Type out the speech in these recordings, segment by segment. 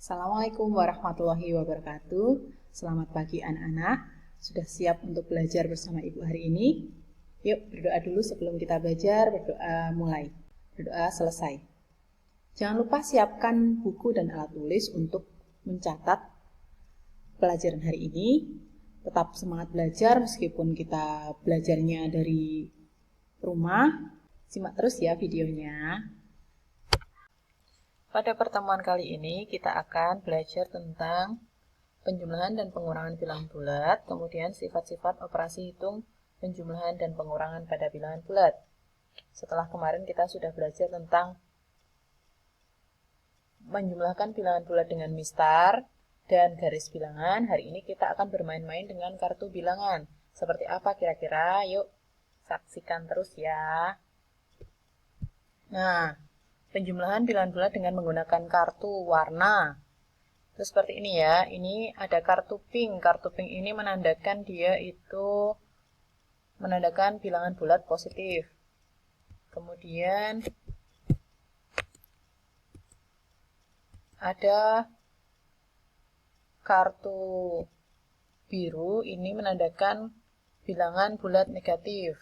Assalamualaikum warahmatullahi wabarakatuh. Selamat pagi anak-anak. Sudah siap untuk belajar bersama Ibu hari ini? Yuk berdoa dulu sebelum kita belajar. Berdoa mulai. Berdoa selesai. Jangan lupa siapkan buku dan alat tulis untuk mencatat pelajaran hari ini. Tetap semangat belajar meskipun kita belajarnya dari rumah. Simak terus ya videonya. Pada pertemuan kali ini kita akan belajar tentang penjumlahan dan pengurangan bilangan bulat, kemudian sifat-sifat operasi hitung penjumlahan dan pengurangan pada bilangan bulat. Setelah kemarin kita sudah belajar tentang menjumlahkan bilangan bulat dengan mistar dan garis bilangan, hari ini kita akan bermain-main dengan kartu bilangan. Seperti apa kira-kira? Yuk saksikan terus ya. Nah, penjumlahan bilangan bulat dengan menggunakan kartu warna. Terus seperti ini ya, ini ada kartu pink. Kartu pink ini menandakan dia itu menandakan bilangan bulat positif. Kemudian ada kartu biru, ini menandakan bilangan bulat negatif.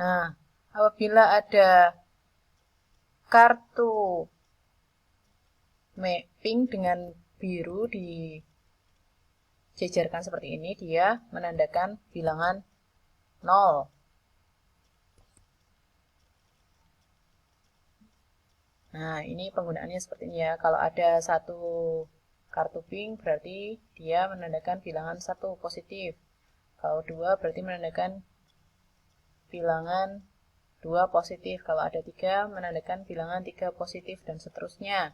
Nah, apabila ada kartu pink dengan biru dijejerkan seperti ini, dia menandakan bilangan 0. Nah, ini penggunaannya seperti ini ya. Kalau ada satu kartu pink berarti dia menandakan bilangan 1 positif. Kalau 2 berarti menandakan bilangan 2 positif. Kalau ada 3 menandakan bilangan 3 positif dan seterusnya.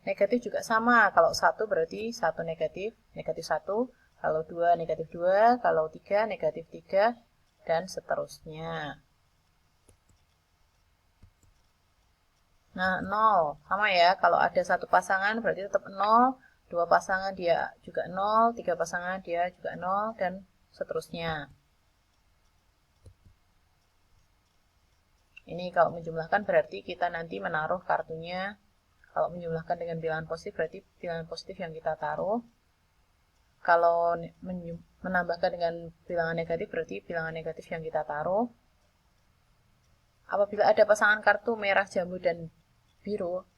Negatif juga sama. Kalau 1 berarti 1 negatif, negatif 1. Kalau 2 negatif 2, kalau 3 negatif 3 dan seterusnya. Nah, 0 sama ya. Kalau ada satu pasangan berarti tetap 0, 2 pasangan dia juga 0, 3 pasangan dia juga 0 dan seterusnya. Ini kalau menjumlahkan berarti kita nanti menaruh kartunya. Kalau menjumlahkan dengan bilangan positif berarti bilangan positif yang kita taruh. Kalau menambahkan dengan bilangan negatif berarti bilangan negatif yang kita taruh. Apabila ada pasangan kartu merah, jambu, dan biru,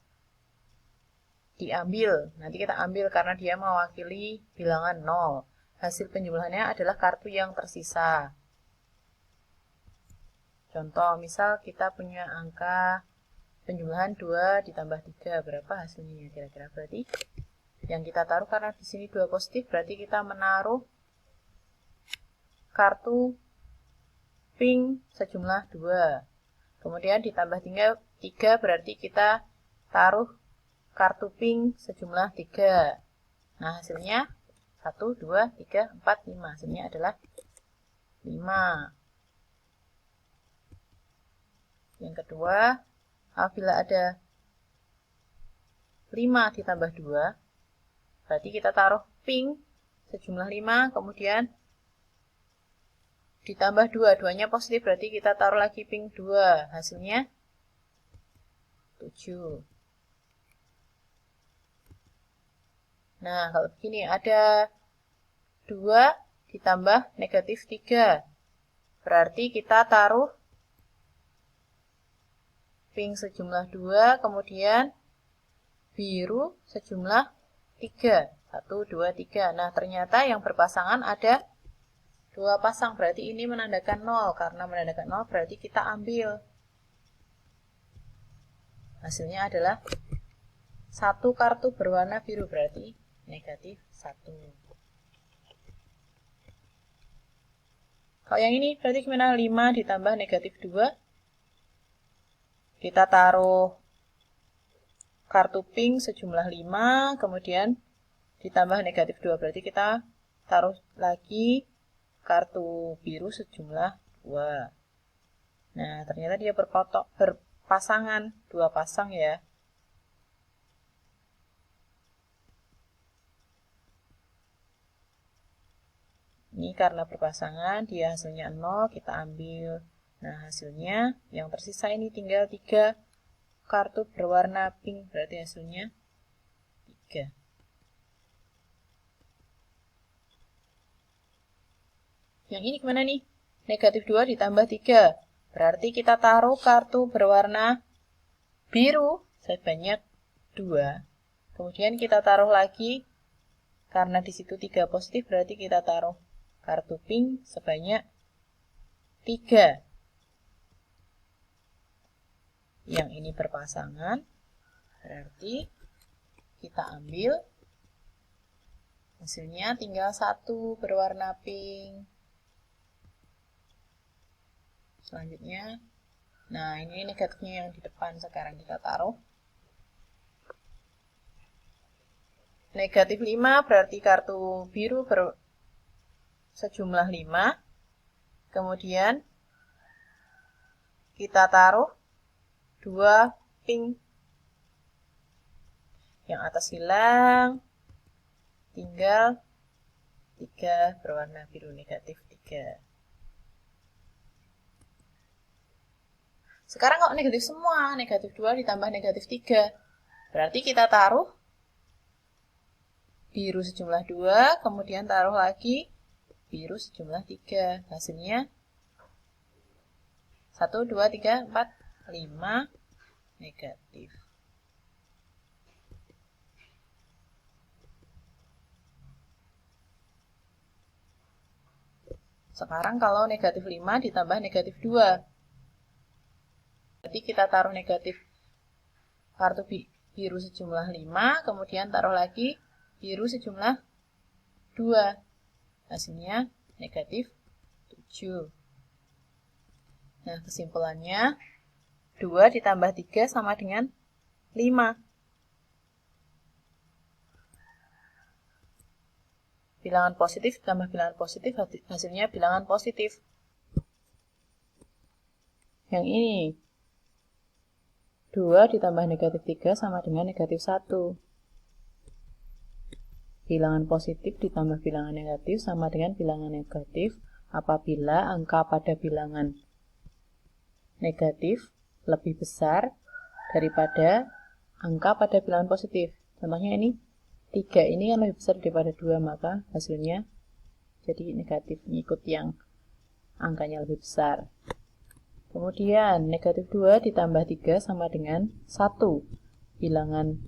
diambil. Nanti kita ambil karena dia mewakili bilangan 0. Hasil penjumlahannya adalah kartu yang tersisa. Contoh, misal kita punya angka penjumlahan 2 ditambah 3, berapa hasilnya kira-kira? Berarti yang kita taruh karena di sini 2 positif, berarti kita menaruh kartu pink sejumlah 2. Kemudian ditambah 3 berarti kita taruh kartu pink sejumlah 3. Nah, hasilnya 1, 2, 3, 4, 5. Hasilnya adalah 5. Yang kedua, apabila ada 5 ditambah 2, berarti kita taruh pink sejumlah 5, kemudian ditambah 2, 2-nya positif, berarti kita taruh lagi pink 2, hasilnya 7. Nah, kalau begini, ada 2 ditambah negatif 3, berarti kita taruh pink sejumlah 2, kemudian biru sejumlah 3. 1, 2, 3. Nah, ternyata yang berpasangan ada 2 pasang, berarti ini menandakan 0. Karena menandakan 0 berarti kita ambil. Hasilnya adalah 1 kartu berwarna biru, berarti negatif 1. Kalau yang ini berarti gimana? 5 ditambah negatif 2. Kita taruh kartu pink sejumlah 5, kemudian ditambah negatif 2, berarti kita taruh lagi kartu biru sejumlah 2. Nah, ternyata dia berpasangan, 2 pasang ya. Ini karena berpasangan, dia hasilnya 0, kita ambil. Nah, hasilnya yang tersisa ini tinggal 3 kartu berwarna pink, berarti hasilnya 3. Yang ini gimana nih? Negatif 2 ditambah 3. Berarti kita taruh kartu berwarna biru sebanyak 2. Kemudian kita taruh lagi, karena di situ 3 positif, berarti kita taruh kartu pink sebanyak 3. Yang ini berpasangan, berarti kita ambil hasilnya tinggal 1 berwarna pink. Selanjutnya, nah ini negatifnya yang di depan, sekarang kita taruh. Negatif 5 berarti kartu biru sejumlah 5. Kemudian kita taruh 2 pink. Yang atas hilang, tinggal 3 berwarna biru, negatif 3. Sekarang kok negatif semua, negatif 2 ditambah negatif 3. Berarti kita taruh biru sejumlah 2, kemudian taruh lagi biru sejumlah 3. Hasilnya 1, 2, 3, 4, 5 negatif. Sekarang kalau negatif 5 ditambah negatif 2. Berarti kita taruh negatif kartu biru sejumlah 5, kemudian taruh lagi biru sejumlah 2. Hasilnya negatif 7. Nah, kesimpulannya 2 ditambah 3 sama dengan 5. Bilangan positif tambah bilangan positif, hasilnya bilangan positif. Yang ini 2 ditambah negatif 3 sama dengan negatif 1. Bilangan positif ditambah bilangan negatif sama dengan bilangan negatif apabila angka pada bilangan negatif lebih besar daripada angka pada bilangan positif. Contohnya ini 3 ini kan lebih besar daripada 2, maka hasilnya jadi negatif, mengikut yang angkanya lebih besar. Kemudian negatif 2 ditambah 3 sama dengan 1. Bilangan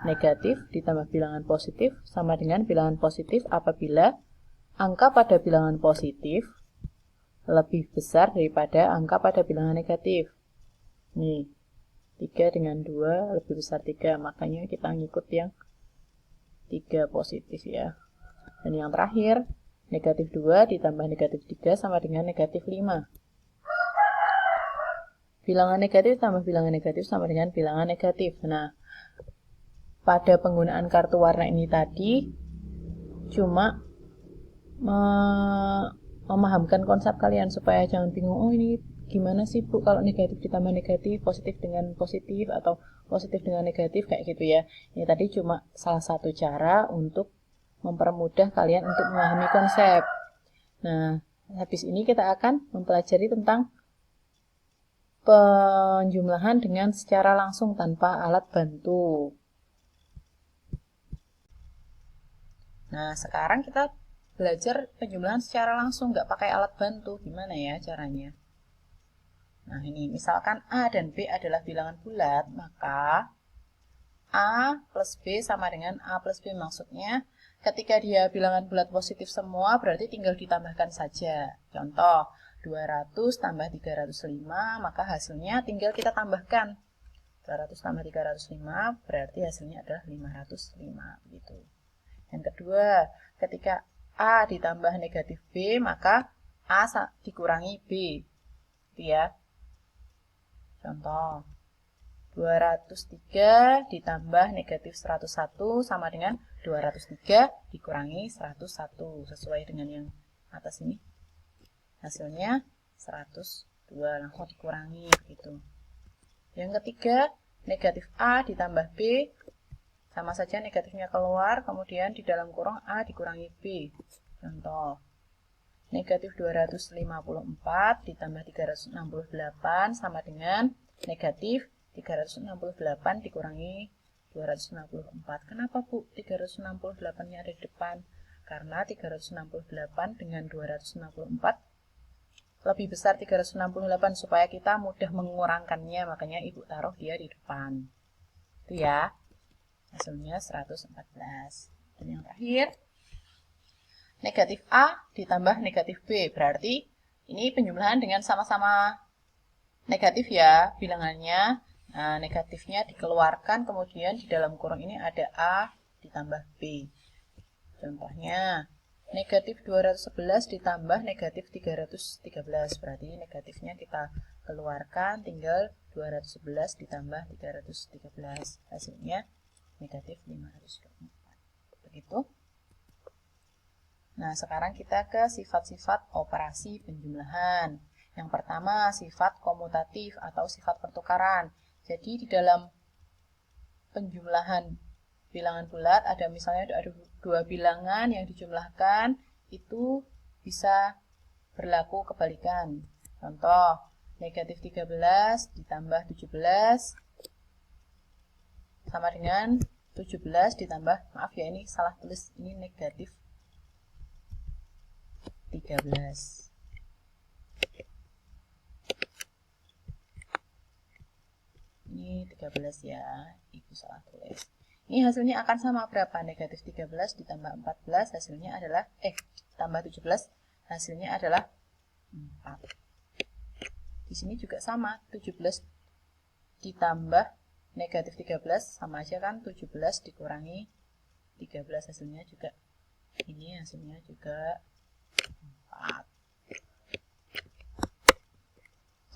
negatif ditambah bilangan positif sama dengan bilangan positif apabila angka pada bilangan positif lebih besar daripada angka pada bilangan negatif. Nih, 3 dengan 2 lebih besar 3, makanya kita ngikut yang 3 positif ya. Dan yang terakhir, negatif 2 ditambah negatif 3 sama dengan negatif 5. Bilangan negatif tambah bilangan negatif sama dengan bilangan negatif. Nah, pada penggunaan kartu warna ini tadi, cuma memahamkan konsep kalian supaya jangan bingung, oh ini gimana sih Bu kalau negatif ditambah negatif, positif dengan positif, atau positif dengan negatif, kayak gitu ya. Ini tadi cuma salah satu cara untuk mempermudah kalian untuk memahami konsep. Nah, habis ini kita akan mempelajari tentang penjumlahan dengan secara langsung tanpa alat bantu. Nah, sekarang kita belajar penjumlahan secara langsung, nggak pakai alat bantu. Gimana ya caranya? Nah, ini misalkan A dan B adalah bilangan bulat, maka A plus B sama dengan A plus B. Maksudnya, ketika dia bilangan bulat positif semua, berarti tinggal ditambahkan saja. Contoh, 200 tambah 305, maka hasilnya tinggal kita tambahkan. 200 tambah 305, berarti hasilnya adalah 505. Gitu. Yang kedua, ketika A ditambah negatif B, maka A dikurangi B. Gitu ya. Contoh, 203 ditambah negatif 101 sama dengan 203 dikurangi 101. Sesuai dengan yang atas ini. Hasilnya 102, langsung dikurangi. Gitu. Yang ketiga, negatif A ditambah B. Sama saja negatifnya keluar, kemudian di dalam kurung A dikurangi B. Contoh, negatif 254 ditambah 368 sama dengan negatif 368 dikurangi 264. Kenapa Bu 368-nya ada di depan? Karena 368 dengan 264 lebih besar 368 supaya kita mudah mengurangkannya, makanya Ibu taruh dia di depan. Itu ya. Hasilnya 114. Dan yang terakhir, negatif A ditambah negatif B. Berarti ini penjumlahan dengan sama-sama negatif ya bilangannya. Nah, negatifnya dikeluarkan, kemudian di dalam kurung ini ada A ditambah B. Contohnya, negatif 211 ditambah negatif 313. Berarti negatifnya kita keluarkan, tinggal 211 ditambah 313. Hasilnya negatif 524. Begitu. Nah, sekarang kita ke sifat-sifat operasi penjumlahan. Yang pertama, sifat komutatif atau sifat pertukaran. Jadi, di dalam penjumlahan bilangan bulat, ada misalnya ada dua bilangan yang dijumlahkan, itu bisa berlaku kebalikan. Contoh, negatif 13 ditambah 17 sama dengan 17 ditambah, maaf ya ini salah tulis, ini negatif 13. Ini 13 ya, Ibu salah tulis. Ini hasilnya akan sama berapa? Negatif 13 ditambah 14 hasilnya adalah, tambah 17 hasilnya adalah 4. Di sini juga sama, 17 ditambah negatif 13 sama aja kan, 17 dikurangi 13 hasilnya juga, ini hasilnya juga 4.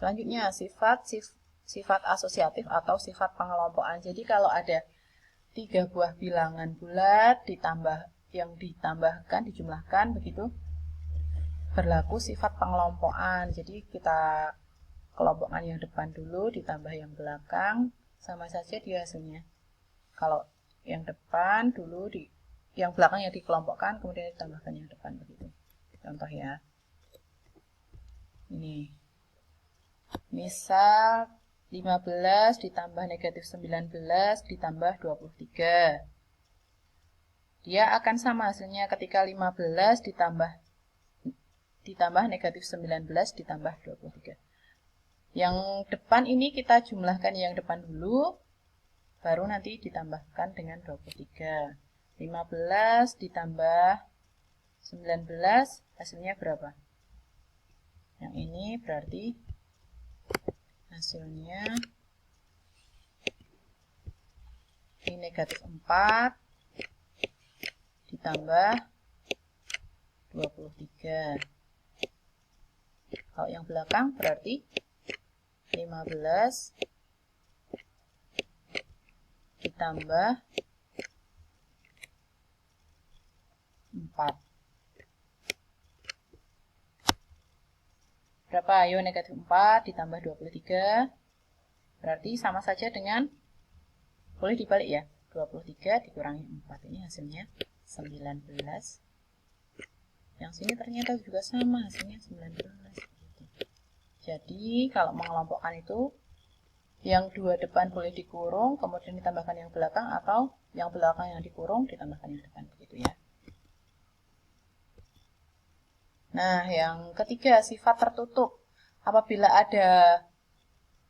Selanjutnya sifat asosiatif atau sifat pengelompokan. Jadi kalau ada 3 buah bilangan bulat ditambah yang ditambahkan, dijumlahkan begitu, berlaku sifat pengelompokan. Jadi kita kelompokkan yang depan dulu ditambah yang belakang, sama saja dia hasilnya. Kalau yang depan dulu yang belakang yang dikelompokkan, kemudian ditambahkan yang depan begitu. Contoh ya. Ini. Misal 15 ditambah negatif 19 ditambah 23. Dia akan sama hasilnya ketika 15 ditambah negatif 19 ditambah 23. Yang depan ini kita jumlahkan yang depan dulu, baru nanti ditambahkan dengan 23. 15 ditambah 19 hasilnya berapa? Yang ini berarti hasilnya ini negatif 4 ditambah 23. Kalau yang belakang berarti 15 ditambah 4. Berapa? Ayo, negatif 4 ditambah 23. Berarti sama saja dengan, boleh dibalik ya, 23 dikurangi 4. Ini hasilnya 19. Yang sini ternyata juga sama, hasilnya 19. Jadi, kalau mengelompokkan itu, yang dua depan boleh dikurung, kemudian ditambahkan yang belakang, atau yang belakang yang dikurung, ditambahkan yang depan, begitu ya. Nah, yang ketiga, sifat tertutup. Apabila ada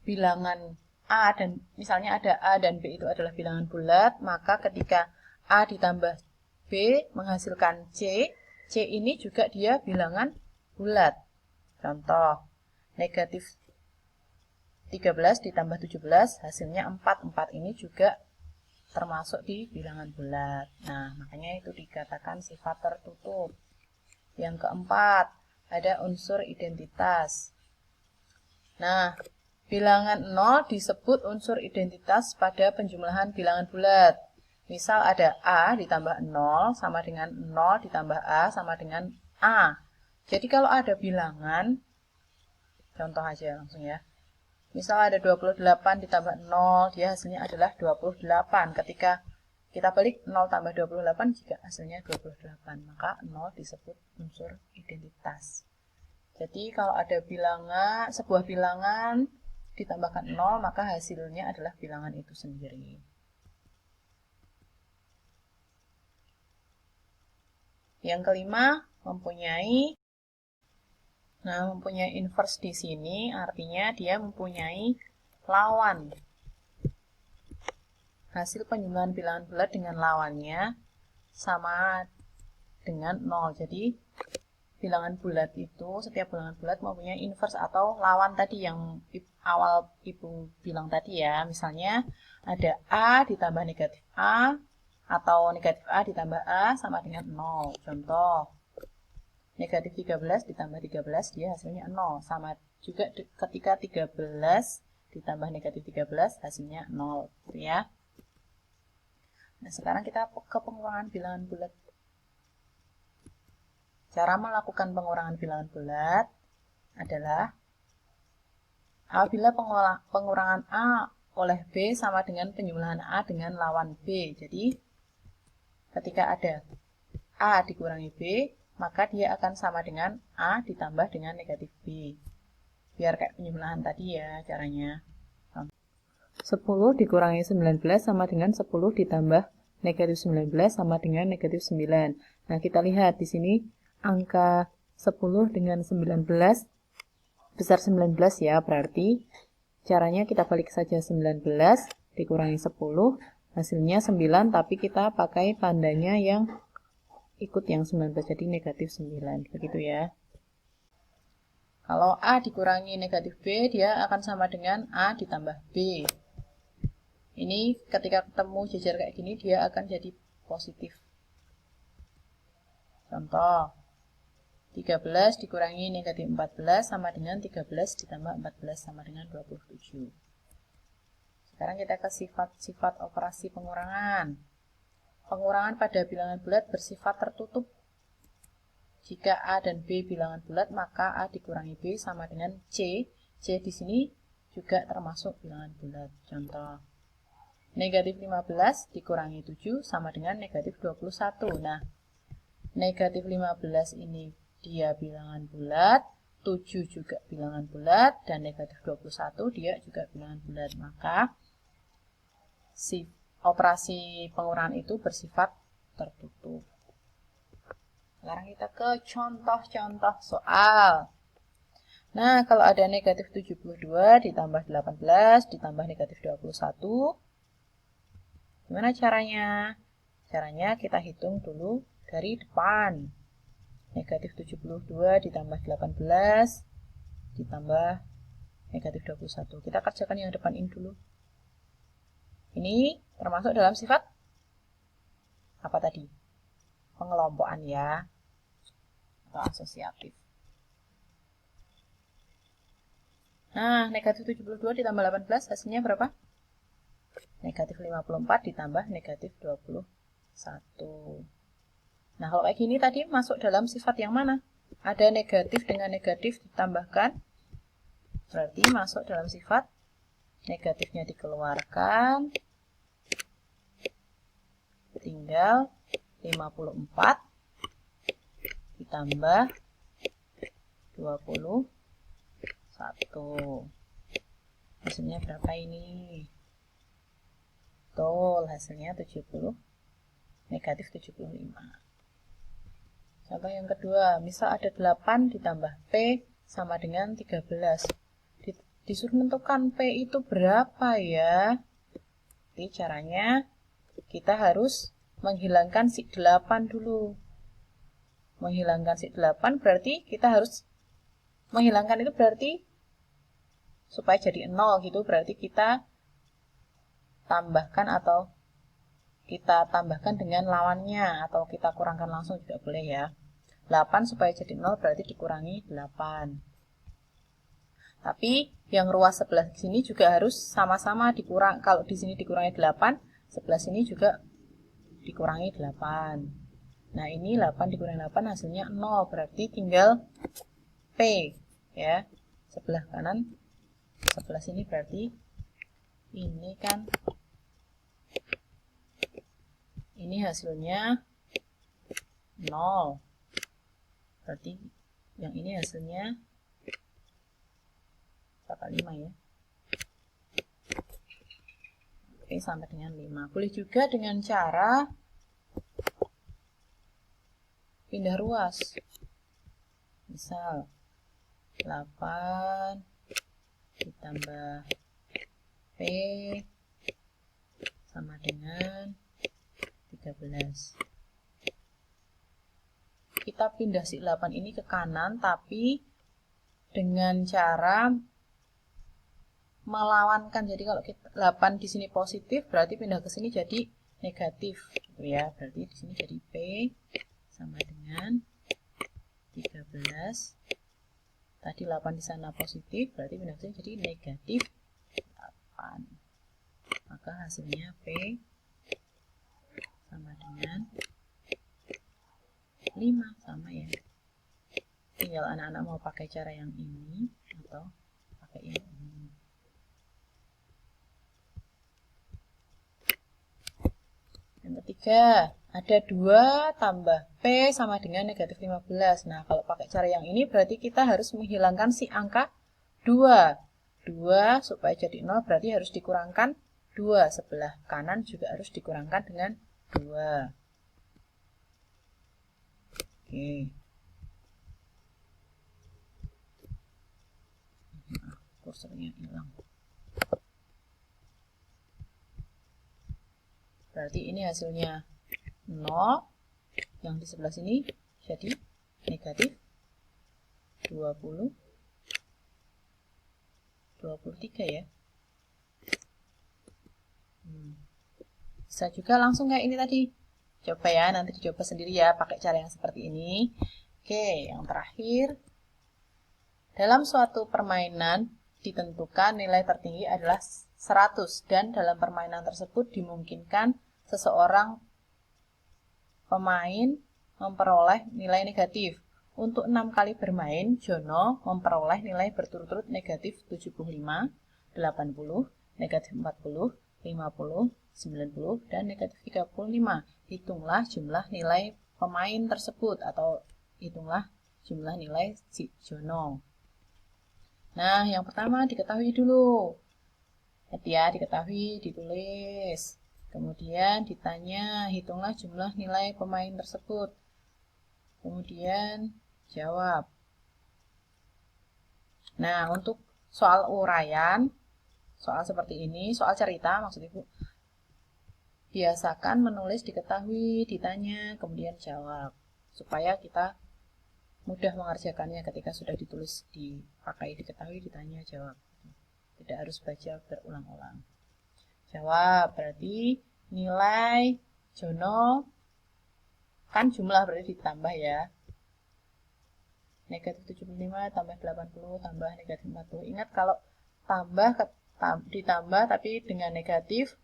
bilangan A dan misalnya ada A dan B itu adalah bilangan bulat, maka ketika A ditambah B menghasilkan C, C ini juga dia bilangan bulat. Contoh, negatif 13 ditambah 17 hasilnya 4. 4 ini juga termasuk di bilangan bulat. Nah, makanya itu dikatakan sifat tertutup. Yang keempat, ada unsur identitas. Nah, bilangan 0 disebut unsur identitas pada penjumlahan bilangan bulat. Misal ada A ditambah 0 sama dengan 0 ditambah A sama dengan A. Jadi kalau ada bilangan, contoh aja langsung ya. Misal ada 28 ditambah 0, dia hasilnya adalah 28. Ketika kita balik 0 tambah 28 jika hasilnya 28, maka 0 disebut unsur identitas. Jadi kalau ada bilangan, sebuah bilangan ditambahkan 0, maka hasilnya adalah bilangan itu sendiri. Yang kelima, mempunyai inverse di sini artinya dia mempunyai lawan. Hasil penjumlahan bilangan bulat dengan lawannya sama dengan 0. Jadi bilangan bulat itu, setiap bilangan bulat mempunyai inverse atau lawan tadi yang awal Ibu bilang tadi ya. Misalnya ada A ditambah negatif A atau negatif A ditambah A sama dengan 0. Contoh, negatif 13 ditambah 13 dia hasilnya 0. Sama juga ketika 13 ditambah negatif 13 hasilnya 0. Gitu ya. Nah, sekarang kita ke pengurangan bilangan bulat. Cara melakukan pengurangan bilangan bulat adalah apabila pengurangan A oleh B sama dengan penjumlahan A dengan lawan B. Jadi, ketika ada A dikurangi B, maka dia akan sama dengan A ditambah dengan negatif B. Biar kayak penjumlahan tadi ya caranya. 10 dikurangi 19 sama dengan 10 ditambah negatif 19 sama dengan negatif 9. Nah, kita lihat di sini angka 10 dengan 19 besar 19 ya, berarti caranya kita balik saja 19 dikurangi 10, hasilnya 9, tapi kita pakai tandanya yang ikut yang 19, jadi negatif 9, begitu ya. Kalau A dikurangi negatif B, dia akan sama dengan A ditambah B. Ini ketika ketemu jajar kayak gini, dia akan jadi positif. Contoh, 13 dikurangi negatif 14 sama dengan 13 ditambah 14 sama dengan 27. Sekarang kita ke sifat-sifat operasi pengurangan. Pengurangan pada bilangan bulat bersifat tertutup. Jika A dan B bilangan bulat, maka A dikurangi B sama dengan C. C di sini juga termasuk bilangan bulat. Contoh, negatif 15 dikurangi 7 sama dengan negatif 21. Nah, negatif 15 ini dia bilangan bulat, 7 juga bilangan bulat, dan negatif 21 dia juga bilangan bulat. Maka operasi pengurangan itu bersifat tertutup. Sekarang kita ke contoh-contoh soal. Nah, kalau ada negatif 72 ditambah 18 ditambah negatif 21, gimana caranya? Caranya kita hitung dulu dari depan. Negatif 72 ditambah 18 ditambah negatif 21. Kita kerjakan yang depan ini dulu. Ini termasuk dalam sifat apa tadi? Pengelompokan ya, atau asosiatif. Nah, negatif 72 ditambah 18 hasilnya berapa? Negatif 54 ditambah negatif 21. Nah, kalau kayak gini tadi masuk dalam sifat yang mana? Ada negatif dengan negatif ditambahkan, berarti masuk dalam sifat negatifnya dikeluarkan, tinggal 54 ditambah 21. Hasilnya berapa ini? Betul, hasilnya 70, negatif 75. Contoh yang kedua, misal ada 8 ditambah P sama dengan 13. Disuruh menentukan P itu berapa ya? Jadi caranya kita harus menghilangkan si 8 dulu. Menghilangkan si 8 berarti kita harus menghilangkan itu berarti supaya jadi 0 gitu, berarti kita tambahkan atau kita tambahkan dengan lawannya atau kita kurangkan langsung juga boleh ya. 8 supaya jadi 0 berarti dikurangi 8. Tapi yang ruas sebelah sini juga harus sama-sama dikurang. Kalau di sini dikurangi 8, sebelah sini juga dikurangi 8. Nah, ini 8 dikurangi 8 hasilnya 0, berarti tinggal P ya. Sebelah kanan, sebelah sini berarti ini kan ini hasilnya 0. Berarti yang ini hasilnya berapa? 5 ya. P sama dengan 5. Boleh juga dengan cara pindah ruas. Misal 8 ditambah P sama dengan 13. Kita pindah si 8 ini ke kanan, tapi dengan cara melawankan. Jadi kalau 8 di sini positif, berarti pindah ke sini jadi negatif, gitu ya. Berarti di sini jadi P sama dengan 13. Tadi 8 di sana positif, berarti pindah ke sini jadi negatif 8. Maka hasilnya P sama dengan 5, sama ya. Tinggal anak-anak mau pakai cara yang ini atau pakai yang ini. Yang ketiga, ada 2 tambah P sama dengan negatif 15. Nah, kalau pakai cara yang ini berarti kita harus menghilangkan si angka 2. 2 supaya jadi 0 berarti harus dikurangkan 2. Sebelah kanan juga harus dikurangkan dengan 2. Oke. Kursornya hilang. Berarti ini hasilnya 0. Yang di sebelah sini jadi negatif 20. 23 ya. Bisa juga langsung kayak ini tadi. Coba ya, nanti dicoba sendiri ya pakai cara yang seperti ini. Oke, yang terakhir. Dalam suatu permainan ditentukan nilai tertinggi adalah 100 dan dalam permainan tersebut dimungkinkan seseorang pemain memperoleh nilai negatif. Untuk 6 kali bermain, Jono memperoleh nilai berturut-turut negatif 75, 80, negatif 40, 50, 90, dan negatif 35. Hitunglah jumlah nilai pemain tersebut atau hitunglah jumlah nilai si Jono. Nah, yang pertama diketahui dulu. Ya, diketahui, ditulis. Kemudian ditanya, hitunglah jumlah nilai pemain tersebut. Kemudian jawab. Nah, untuk soal uraian, soal seperti ini, soal cerita maksud Ibu, biasakan menulis diketahui, ditanya, kemudian jawab. Supaya kita mudah mengerjakannya ketika sudah ditulis, dipakai diketahui, ditanya, jawab. Tidak harus baca berulang-ulang. Jawab, berarti nilai Jono, kan jumlah berarti ditambah ya. Negatif 75 tambah 80 tambah negatif 40. Ingat kalau ditambah tapi dengan negatif,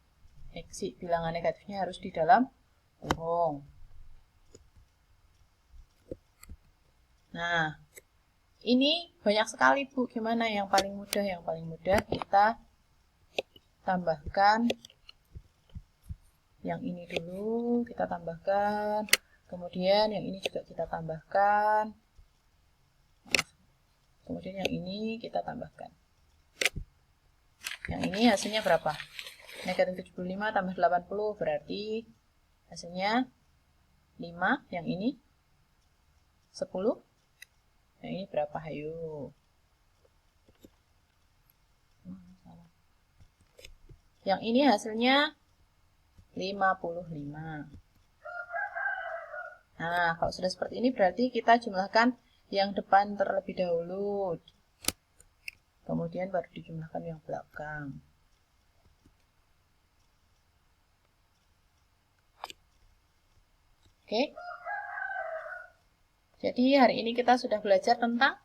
bilangan negatifnya harus di dalam kurung. Nah, ini banyak sekali Bu. Gimana yang paling mudah? Yang paling mudah kita tambahkan yang ini dulu, kita tambahkan. Kemudian yang ini juga kita tambahkan. Kemudian yang ini kita tambahkan. Yang ini hasilnya berapa? Negatif 75 tambah 80 berarti hasilnya 5. Yang ini 10. Yang ini berapa? Hayo. Yang ini hasilnya 55. Nah, kalau sudah seperti ini berarti kita jumlahkan yang depan terlebih dahulu. Kemudian baru dijumlahkan yang belakang. Oke. Jadi hari ini kita sudah belajar tentang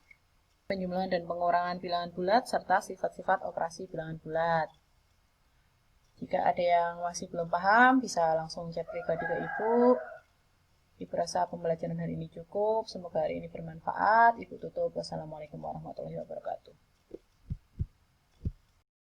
penjumlahan dan pengurangan bilangan bulat serta sifat-sifat operasi bilangan bulat. Jika ada yang masih belum paham, bisa langsung chat pribadi ke Ibu. Ibu rasa pembelajaran hari ini cukup. Semoga hari ini bermanfaat. Ibu tutup. Wassalamualaikum warahmatullahi wabarakatuh.